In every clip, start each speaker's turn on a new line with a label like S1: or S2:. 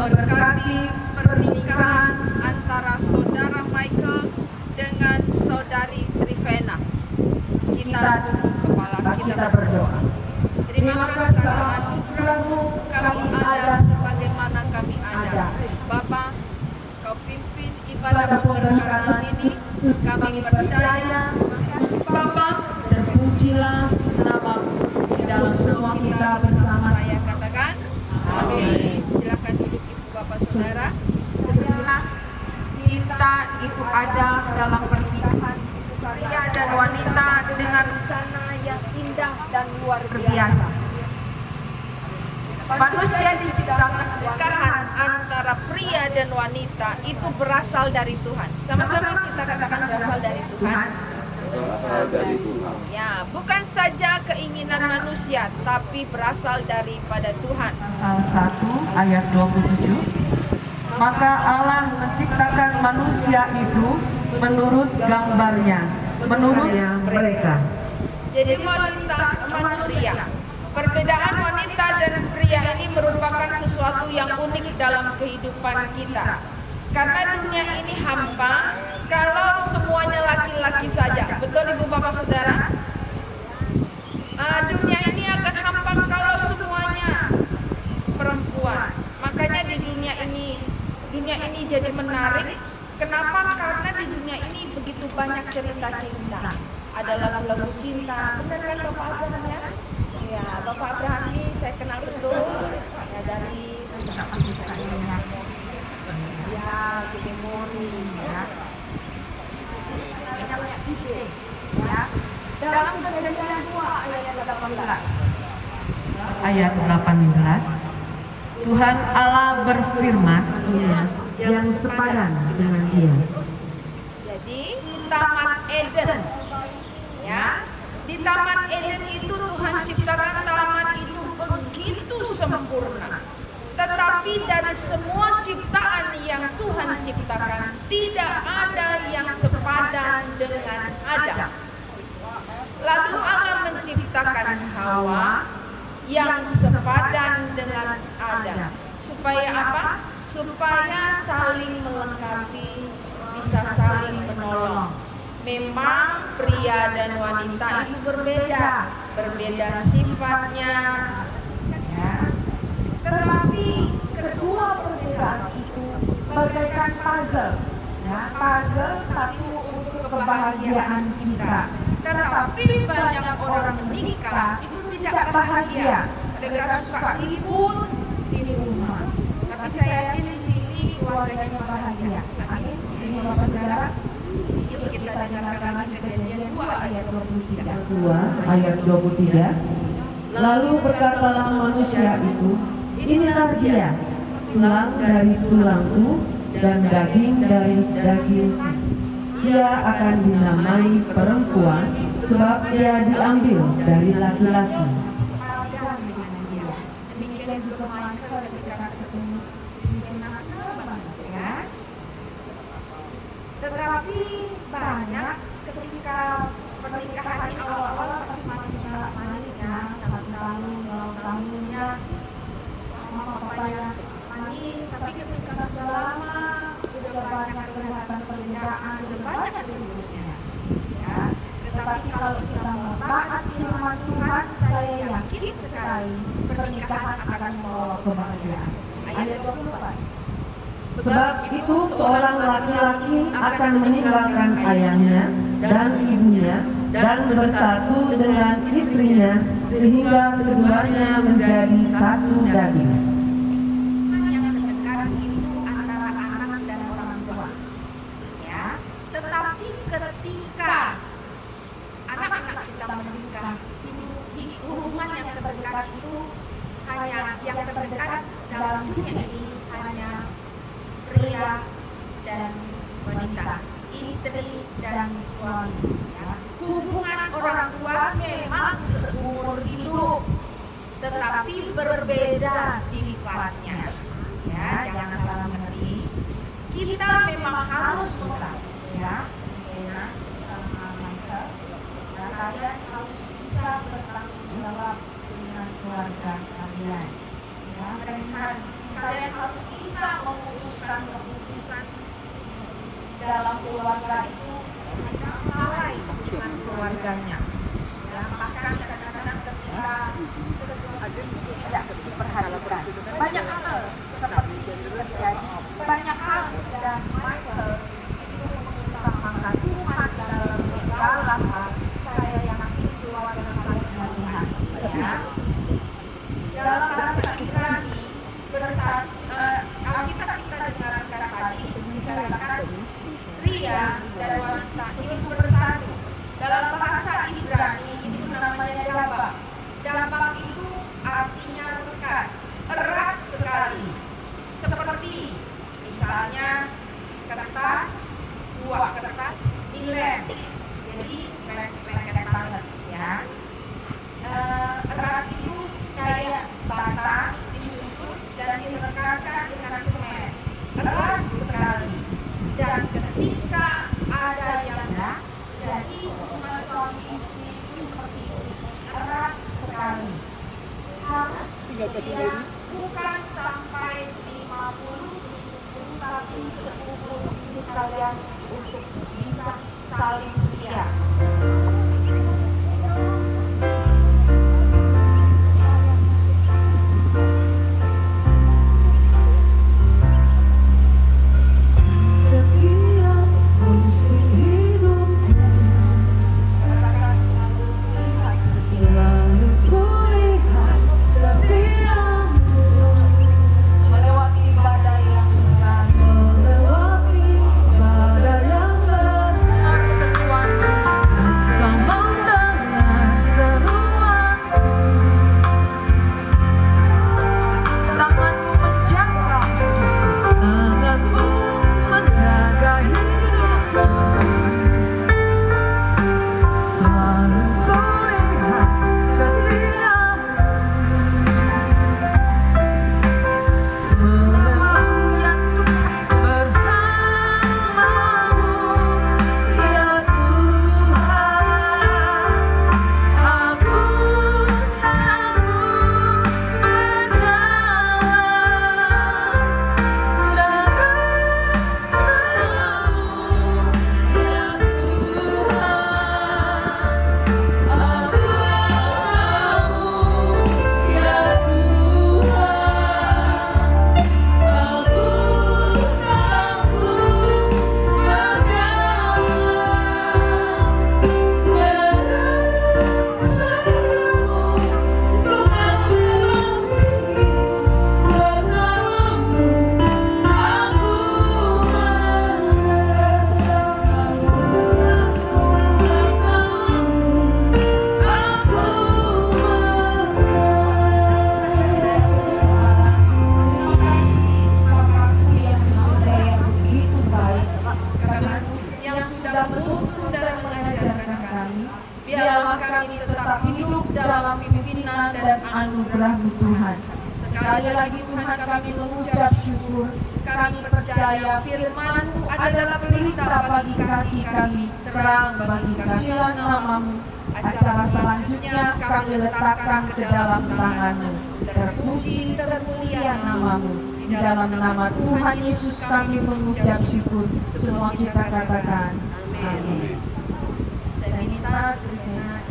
S1: memberkati pernikahan antara saudara Michael dengan saudari Trivena. Kita tunduk kepala, kita berdoa. Terima kasih anugerah-Mu, kami ada sebagaimana kami ada. Bapa, Kau pimpin ibadah pernikahan ini, kami percaya. Bapa, terpujilah nama-Mu di dalam semua kita bersama. Saya katakan, amin. Silakan duduk Ibu Bapak Saudara. Sebenarnya cinta itu ada dalam pernikahan pria dan wanita dengan rencana yang indah dan luar biasa. Manusia diciptakan pernikahan antara pria dan wanita itu berasal dari Tuhan. Sama-sama kita katakan berasal dari Tuhan.
S2: Berasal dari Tuhan.
S1: Ya, bukan saja keinginan manusia, tapi berasal daripada Tuhan.
S3: Pasal 1 ayat 27. Maka Allah menciptakan manusia itu menurut gambarnya, menurut mereka.
S1: Jadi wanita manusia. Perbedaan wanita dan pria ini merupakan sesuatu yang unik dalam kehidupan kita. Karena dunia ini hampa kalau semuanya laki-laki saja. Betul Ibu Bapak Saudara? Dunia ini akan hampa kalau semuanya perempuan. Makanya di dunia ini jadi menarik. Kenapa? Karena di dunia ini begitu banyak cerita cinta. Ada lagu-lagu cinta. Benar kan Bapak Abraham ya? Ya, Bapak Abraham ini saya kenal betul. Ya dari ya, di memori ya. Ya. Dalam Kejadian 2 ayat 18.
S3: Ayat 18. Tuhan Allah berfirman, yang sepadan dengan dia.
S1: Jadi Taman Eden, ya, di Taman Eden itu Tuhan ciptakan taman itu begitu sempurna. Tetapi dari semua ciptaan yang Tuhan ciptakan, tidak ada yang sepadan dengan Adam. Lalu Allah menciptakan menciptakan Hawa yang sepadan dengan Adam. Supaya apa? Supaya saling melengkapi, bisa saling menolong. Memang pria dan wanita itu berbeda sifatnya, ya. Tetapi kedua perbedaan itu bagaikan puzzle, ya, puzzle satu untuk kebahagiaan kita. Tetapi banyak orang menikah itu tidak bahagia. Mereka suka ribut di rumah. Tapi saya yakin di sini keluarganya bahagia. Amin. Ini Bapak Saudara. Yuk kita dengarkan lagi Kejadian 2 ayat 23.
S3: 2 ayat 23. Lalu berkatalah manusia itu, inilah dia, tulang dari tulangku dan daging dari dagingku. Dia akan dinamai perempuan sebab dia diambil dari laki-laki.
S1: Demikian juga Michael ketika ketemu Venus, ya. Tetapi banyak ketika pernikahan ini awal-awal pasti manis ya, 1 tahun, 2 tahunnya mama papanya manis, tapi ketika sudah lama udah banyak kelihatan perbedaan, udah banyak ributnya, ya. Tetapi kalau kita mau taat firman Tuhan, saya yakin sekali pernikahan akan membawa kebahagiaan. Ayat 24.
S3: Sebab itu seorang laki-laki akan meninggalkan ayahnya dan ibunya dan bersatu dengan istrinya sehingga keduanya menjadi satu daging.
S1: Yang mendekat itu antara anak dan orang tua, ya. Tetapi ketika anak-anak kita menikah, di hubungan yang terdekat itu hanya yang terdekat dalam dunia ini hanya pria dan wanita, istri dan suami, ya. Hubungan orang tua memang seumur hidup, tetapi berbeda sifatnya, ya. Jangan salah mengerti. Kita memang harus suka, ya. Sama Michael, nah, kalian harus bisa bertanggung jawab dengan keluarga kalian, ya. Kalian harus bisa memutuskan keputusan dalam keluarga itu hanya lalai dengan keluarganya, ya. Bahkan kadang-kadang ketika tidak diperhatikan, banyak hal seperti ini terjadi. Banyak hal dan Michael itu mengutamakan Tuhan dalam segala hal. Saya yakin keluarga kalian Tuhan, ya. Dalam bahasa Ibrani Alkitab kita dengarkan tadi dikatakan pria dan wanita itu bersatu. Dalam bahasa Ibrani itu namanya dabak. Dabak itu artinya rekat, erat sekali. Seperti misalnya kertas, 2 kertas dilem, jadi lengket banget, ya. Erat itu kayak bata disusun dan dilekatkan dengan semen, erat sekali. Dan ketika ada yang jadi hubungan suami istri itu seperti itu, erat sekali. Harus bukan sampai 50, tapi seumur hidup kalian untuk bisa saling setia. Melewati badai yang besar, Aku
S3: biarlah kami tetap hidup dalam pimpinan dan anugerah-Mu Tuhan. Sekali lagi Tuhan kami mengucap syukur. Kami percaya firman-Mu adalah pelita bagi kaki kami, terang bagi kemuliaan nama-Mu. Acara selanjutnya kami letakkan ke dalam tangan-Mu. Terpuji, termulia nama-Mu. Di dalam nama Tuhan Yesus kami mengucap syukur. Semua kita katakan amin. Saya minta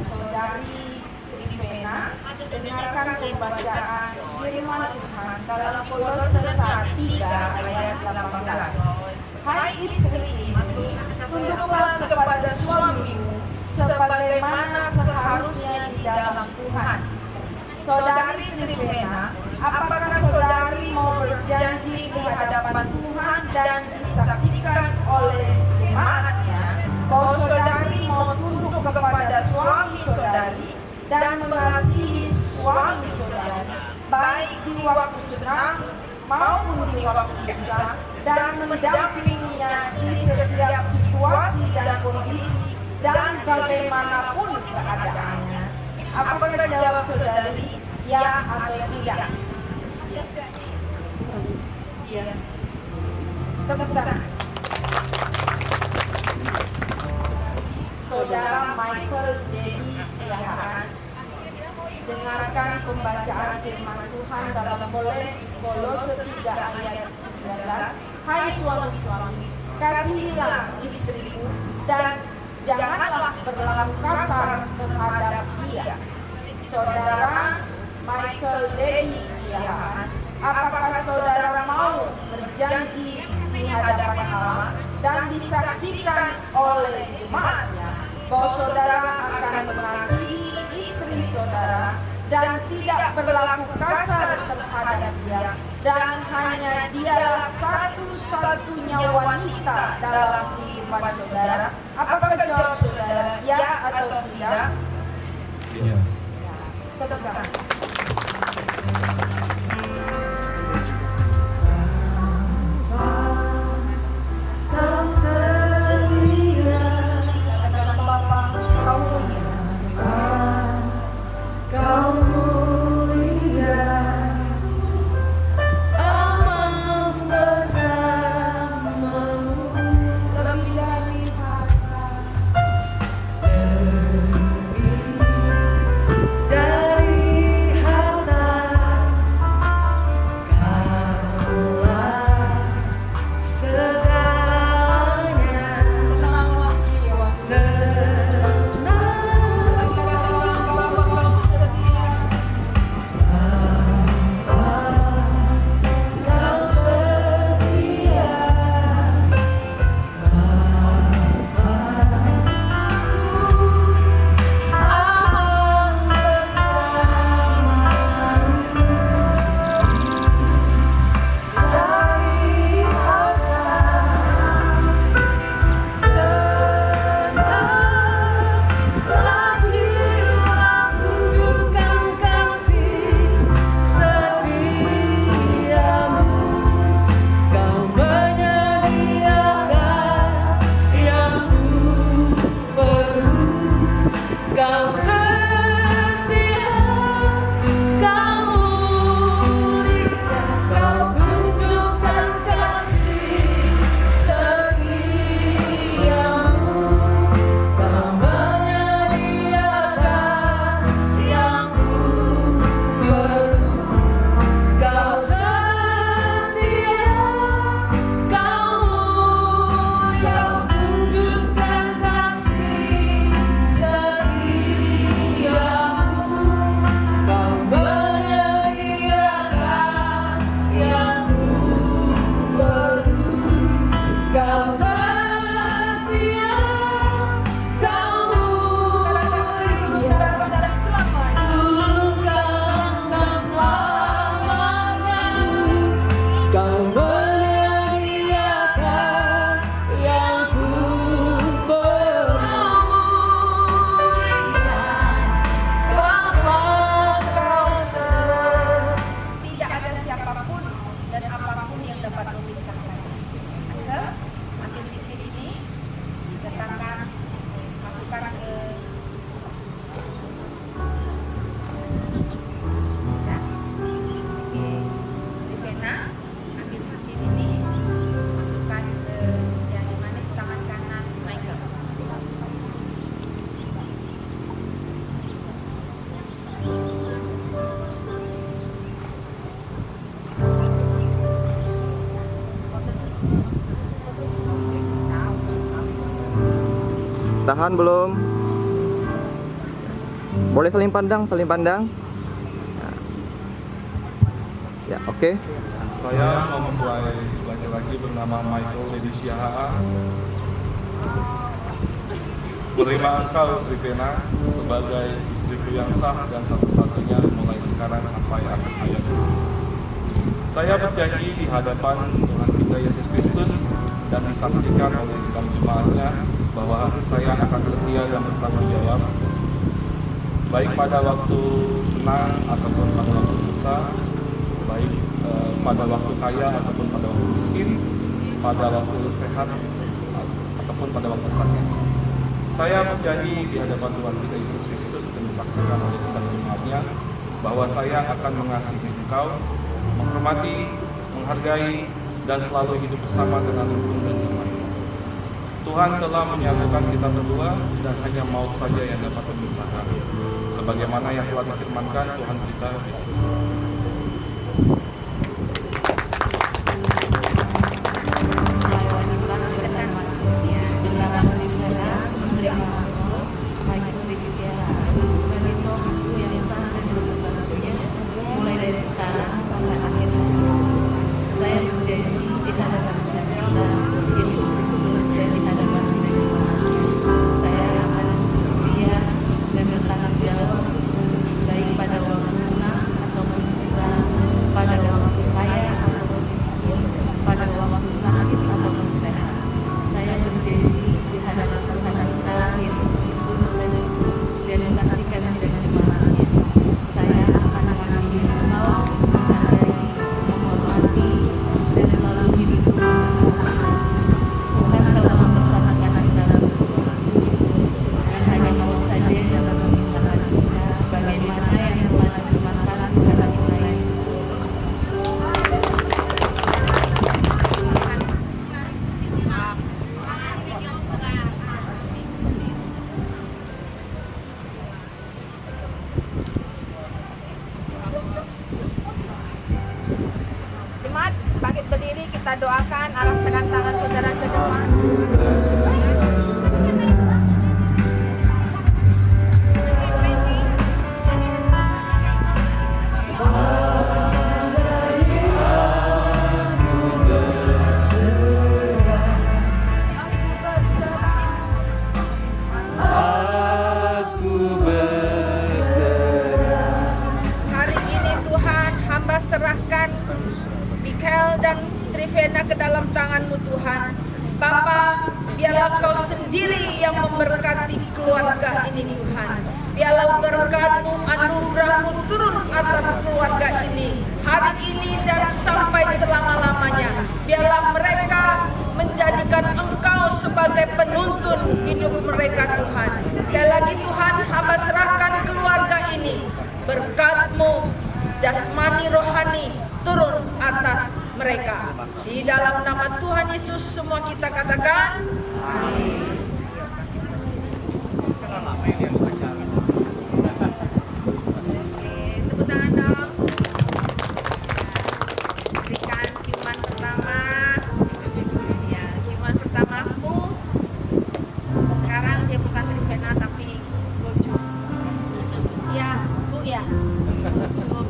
S3: Saudari Trivena dengarkan pembacaan firman Tuhan dalam Kolose 1:3 ayat 18. Hai istri-istri, tunduklah kepada suamimu sebagaimana seharusnya di dalam Tuhan. Saudari Trivena, apakah saudari mau berjanji di hadapan Tuhan dan disaksikan oleh jemaatnya bahwa saudari mau tunduk kepada suami saudari dan mengasihi suami saudari baik di waktu senang maupun di waktu susah, dan mendampinginya di setiap situasi dan kondisi dan bagaimanapun keadaannya? Apakah jawab saudari ya atau tidak? Iya. Tepuk tangan. Saudara Michael Dedi Siahaan, dengarkan pembacaan firman Tuhan dalam Kolose 3 ayat 19. Hai suami-suami, kasihilah istrimu dan janganlah berlaku kasar terhadap dia. Saudara Michael Dedi Siahaan, apakah saudara mau berjanji di hadapan Allah dan disaksikan oleh jemaatnya bahwa saudara akan mengasihi istri saudara dan tidak berlaku kasar terhadap dia, dan hanya dialah satu-satunya wanita dalam kehidupan saudara? Apakah jawab saudara ya atau tidak?
S2: Ya.
S3: Tegak.
S4: Tahan belum? Boleh saling pandang, saling pandang. Ya, oke.
S5: Saya mempelai laki-laki bernama Michael Lady Siahaan menerima engkau, Trivena, sebagai istriku yang sah dan satu-satunya mulai sekarang sampai akhir hayat. Saya berjanji di hadapan Tuhan kita Yesus Kristus dan disaksikan oleh sidang jemaatnya bahwa saya akan setia dan bertanggung jawab, baik pada waktu senang ataupun pada waktu susah, baik pada waktu kaya ataupun pada waktu miskin, pada waktu sehat ataupun pada waktu sakit. Saya berjanji di hadapan Tuhan kita Yesus Kristus dan disaksikan oleh sidang jemaatnya bahwa saya akan mengasihi engkau, menghormati, menghargai, dan selalu hidup bersama dengan rukun dan iman. Tuhan telah menyatukan kita berdua dan hanya maut saja yang dapat memisahkan. Sebagaimana yang telah difirmankan Tuhan kita Yesus.
S1: Jemaat, bangkit berdiri, kita doakan, arahkan tangan saudara ke depan. Hari ini Tuhan, hamba serahkan Michael dan Trivena ke dalam tangan-Mu Tuhan. Bapa, biarlah Kau sendiri yang memberkati keluarga ini Tuhan. Biarlah berkat-Mu, anugerah-Mu turun atas keluarga ini hari ini dan sampai selama-lamanya. Biarlah mereka menjadikan Engkau sebagai penuntun hidup mereka Tuhan. Sekali lagi Tuhan, hamba serahkan keluarga ini. Berkat-Mu jasmani rohani turun atas mereka. Di dalam nama Tuhan Yesus semua kita katakan amin. Tepuk tangan dong. Berikan ciuman pertama. Ya, ciuman pertamamu. Sekarang dia bukan Trivena tapi Boju. Ya, Bu ya. Cukup.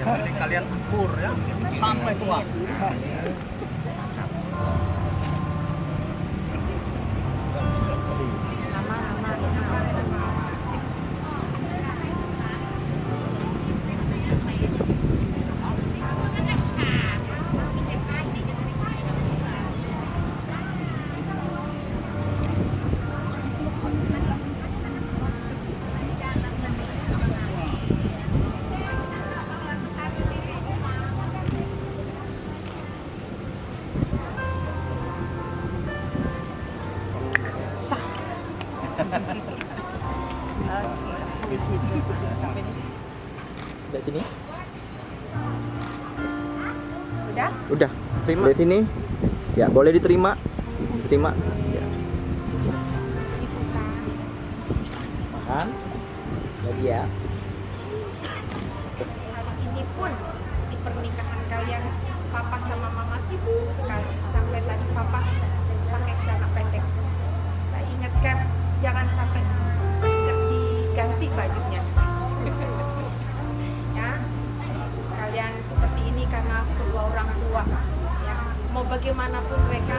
S6: Yang penting kalian akur ya sampai tua.
S4: Dari sini.
S1: Udah?
S4: Udah. Terima. Dari sini. Ya, boleh diterima. Diterima. Ya. Makan. Lagi ya.
S1: Hari ini pun di pernikahan kalian papa sama mama sibuk sekali sampai tadi papa pakai celana pendek. Saya ingatkan jangan sampai nggak diganti bajunya. Ya, kalian seperti ini karena kedua orang tua. Ya, mau bagaimanapun mereka.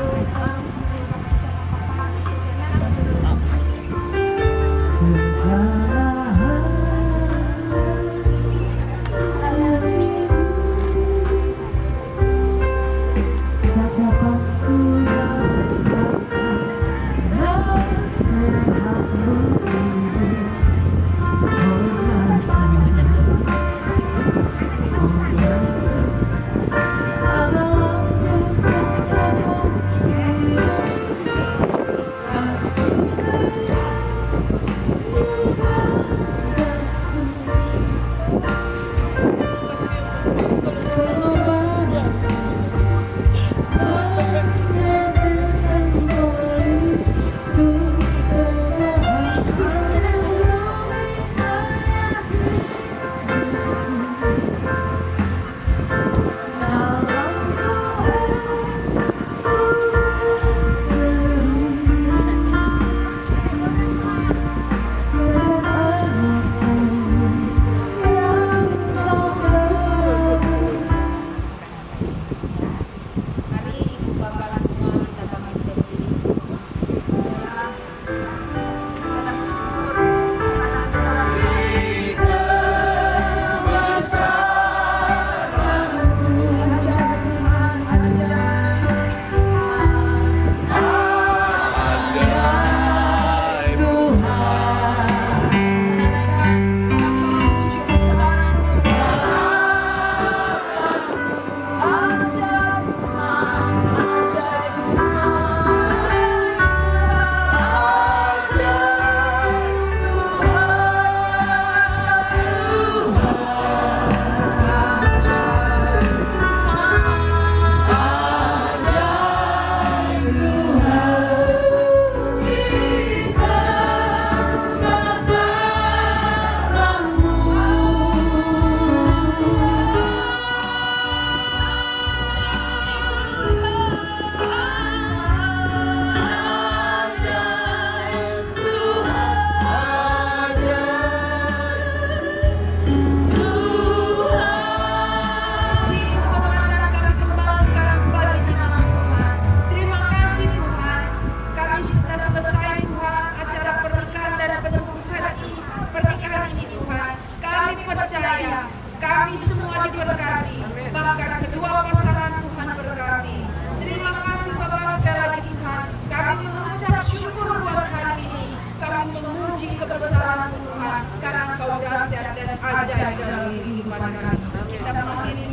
S1: Kami semua diberkati, bahkan kedua pasangan Tuhan berkati. Terima kasih Bapak sekali lagi Tuhan. Kami mengucap syukur buat hari ini. Kami memuji kebesaran Tuhan karena Engkau dahsyat dan ajaib dalam kehidupan kami. Kita mengakhiri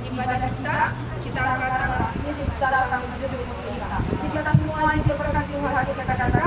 S1: ibadah kita. Kita akan Yesus datang menjemput kita. Kita semua yang diberkati Tuhan. Kita katakan